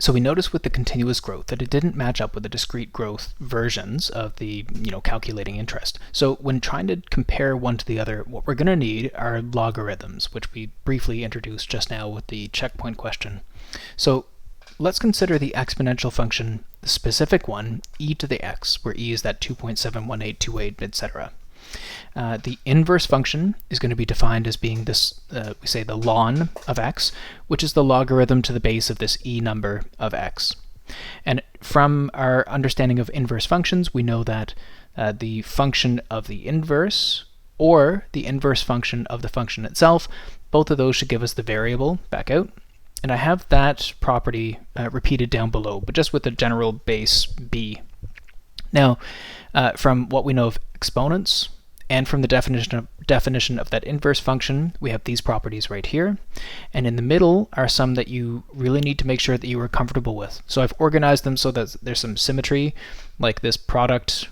So we noticed with the continuous growth that it didn't match up with the discrete growth versions of the calculating interest. So when trying to compare one to the other, what we're going to need are logarithms, which we briefly introduced just now with the checkpoint question. So let's consider the exponential function, the specific one, e to the x, where e is that 2.71828, etc. The inverse function is going to be defined as being this, we say the ln of x, which is the logarithm to the base of this e number of x. And from our understanding of inverse functions, we know that the function of the inverse or the inverse function of the function itself, both of those should give us the variable back out. And I have that property repeated down below, but just with the general base b. Now, from what we know of exponents, and from the definition of that inverse function, we have these properties right here. And in the middle are some that you really need to make sure that you are comfortable with. So I've organized them so that there's some symmetry, like this product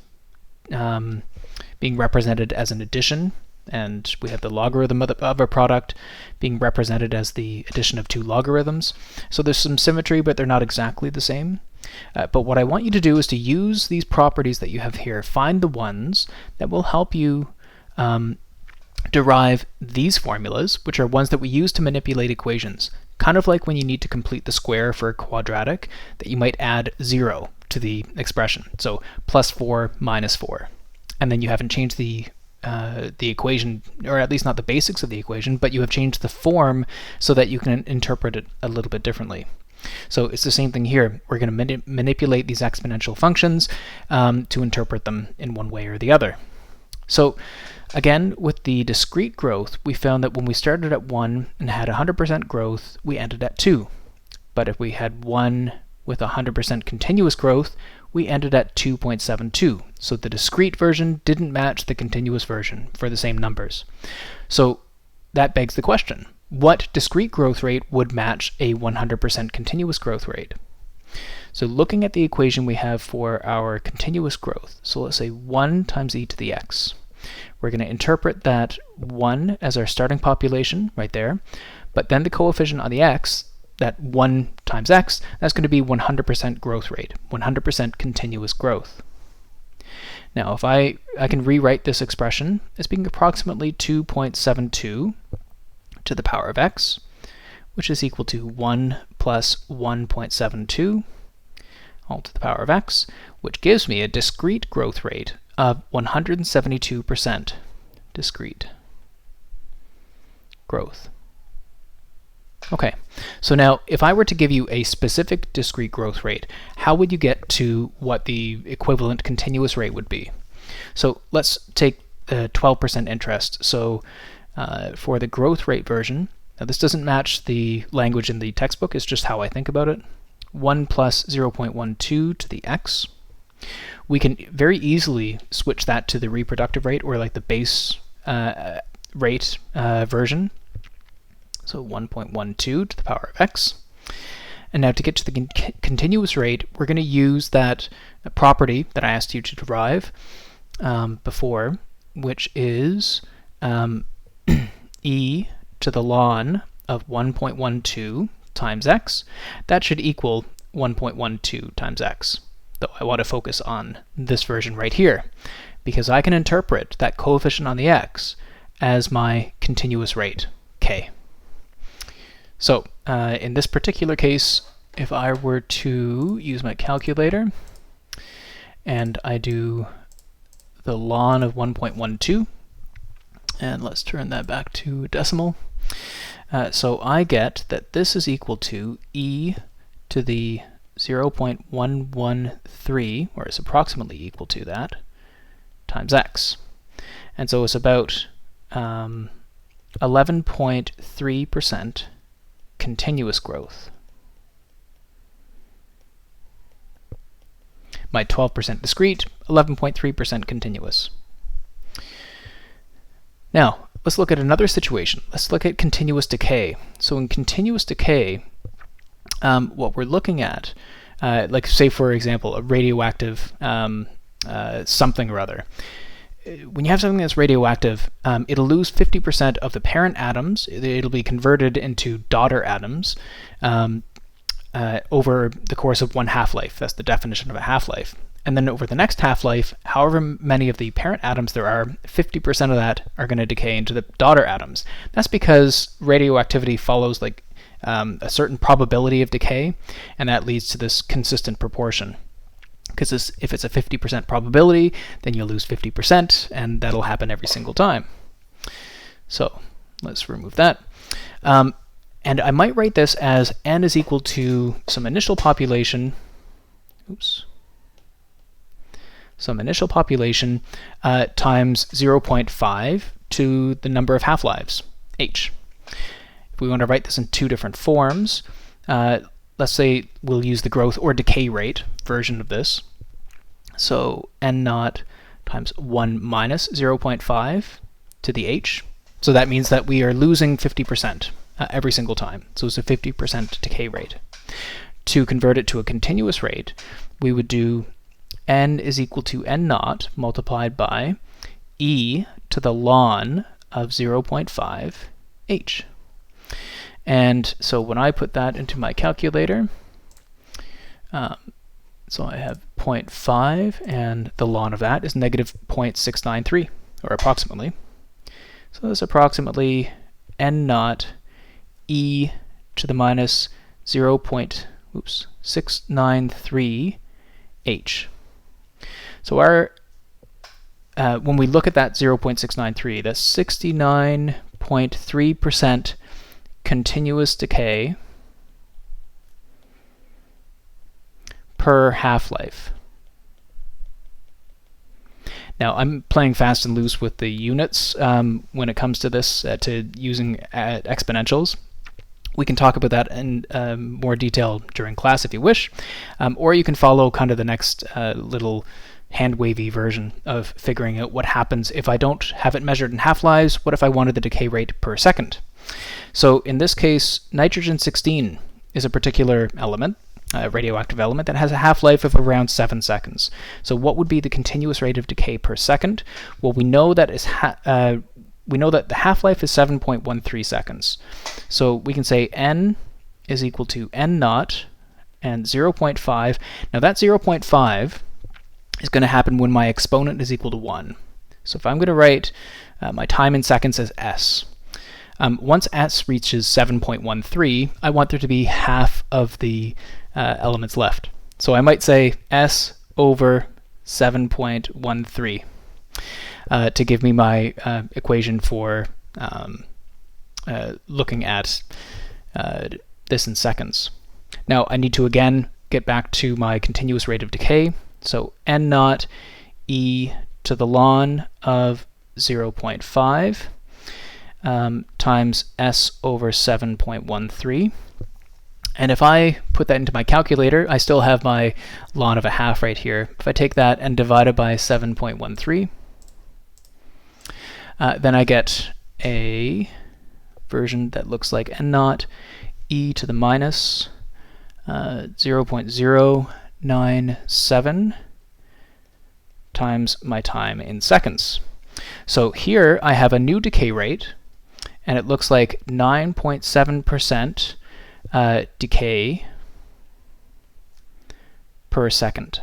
being represented as an addition, and we have the logarithm of a product being represented as the addition of two logarithms. So there's some symmetry, but they're not exactly the same. But what I want you to do is to use these properties that you have here, find the ones that will help you derive these formulas, which are ones that we use to manipulate equations. Kind of like when you need to complete the square for a quadratic, that you might add 0 to the expression. So plus 4 minus 4. And then you haven't changed the equation, or at least not the basics of the equation, but you have changed the form so that you can interpret it a little bit differently. So it's the same thing here. We're going to manipulate these exponential functions to interpret them in one way or the other. So again, with the discrete growth, we found that when we started at 1 and had 100% growth, we ended at 2. But if we had 1 with 100% continuous growth, we ended at 2.72. So the discrete version didn't match the continuous version for the same numbers. So that begs the question. What discrete growth rate would match a 100% continuous growth rate? So looking at the equation we have for our continuous growth, so let's say 1 times e to the x. We're going to interpret that 1 as our starting population right there, but then the coefficient on the x, that 1 times x, that's going to be 100% growth rate, 100% continuous growth. Now if I can rewrite this expression as being approximately 2.72 to the power of x, which is equal to 1 plus 1.72 all to the power of x, which gives me a discrete growth rate of 172% discrete growth. Okay, so now if I were to give you a specific discrete growth rate, how would you get to what the equivalent continuous rate would be? So let's take 12% interest. So for the growth rate version, now this doesn't match the language in the textbook, it's just how I think about it. 1 plus 0.12 to the x. We can very easily switch that to the reproductive rate, or like the base rate version. So 1.12 to the power of x. And now to get to the continuous rate, we're going to use that property that I asked you to derive before, which is e to the ln of 1.12 times x. That should equal 1.12 times x, though I want to focus on this version right here, because I can interpret that coefficient on the x as my continuous rate, k. So in this particular case, if I were to use my calculator and I do the ln of 1.12, and let's turn that back to decimal. So I get that this is equal to e to the 0.113, or it's approximately equal to that, times x. And so it's about 11.3% continuous growth. My 12% discrete, 11.3% continuous. Now, let's look at another situation. Let's look at continuous decay. So in continuous decay, what we're looking at, like say for example, a radioactive something or other. When you have something that's radioactive, it'll lose 50% of the parent atoms. It'll be converted into daughter atoms over the course of one half-life. That's the definition of a half-life. And then over the next half-life, however many of the parent atoms there are, 50% of that are going to decay into the daughter atoms. That's because radioactivity follows like a certain probability of decay, and that leads to this consistent proportion. Because if it's a 50% probability, then you'll lose 50%, and that'll happen every single time. So let's remove that. And I might write this as n is equal to some initial population. Oops. Some initial population times 0.5 to the number of half-lives, h. If we want to write this in two different forms, let's say we'll use the growth or decay rate version of this. So n naught times 1 minus 0.5 to the h. So that means that we are losing 50% every single time. So it's a 50% decay rate. To convert it to a continuous rate, we would do n is equal to n naught multiplied by e to the ln of 0.5 h. And so when I put that into my calculator, so I have 0.5, and the ln of that is negative 0.693, or approximately. So that's approximately n naught e to the minus 0.693 h. So our when we look at that 0.693, that's 69.3% continuous decay per half-life. Now, I'm playing fast and loose with the units when it comes to this, to using exponentials. We can talk about that in more detail during class if you wish, or you can follow kind of the next little hand-wavy version of figuring out what happens if I don't have it measured in half-lives. What if I wanted the decay rate per second? So in this case, nitrogen-16 is a particular element, a radioactive element, that has a half-life of around 7 seconds. So what would be the continuous rate of decay per second? Well, we know that the half-life is 7.13 seconds. So we can say n is equal to n naught and 0.5. Now that 0.5 is going to happen when my exponent is equal to 1. So if I'm going to write my time in seconds as s, once s reaches 7.13, I want there to be half of the elements left. So I might say s over 7.13 to give me my equation for looking at this in seconds. Now I need to again get back to my continuous rate of decay. So n naught e to the ln of 0.5 times s over 7.13. And if I put that into my calculator, I still have my ln of a half right here. If I take that and divide it by 7.13, then I get a version that looks like n naught e to the minus 0.097 times my time in seconds. So here I have a new decay rate, and it looks like 9.7% decay per second,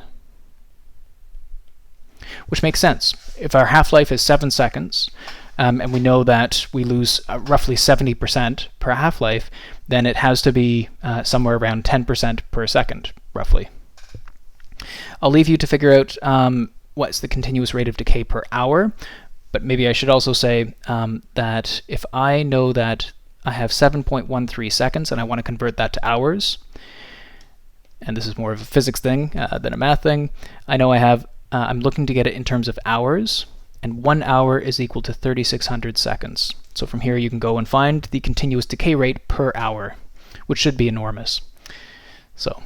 which makes sense. If our half-life is 7 seconds, and we know that we lose roughly 70% per half-life, then it has to be somewhere around 10% per second, roughly. I'll leave you to figure out what's the continuous rate of decay per hour, but maybe I should also say that if I know that I have 7.13 seconds and I want to convert that to hours, and this is more of a physics thing than a math thing, I know I'm looking to get it in terms of hours, and 1 hour is equal to 3,600 seconds. So from here you can go and find the continuous decay rate per hour, which should be enormous. So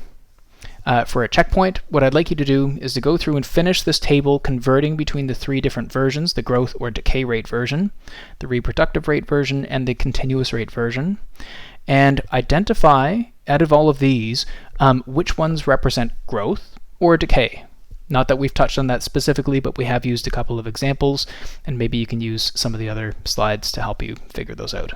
for a checkpoint, what I'd like you to do is to go through and finish this table converting between the 3 different versions, the growth or decay rate version, the reproductive rate version, and the continuous rate version, and identify, out of all of these, which ones represent growth or decay. Not that we've touched on that specifically, but we have used a couple of examples, and maybe you can use some of the other slides to help you figure those out.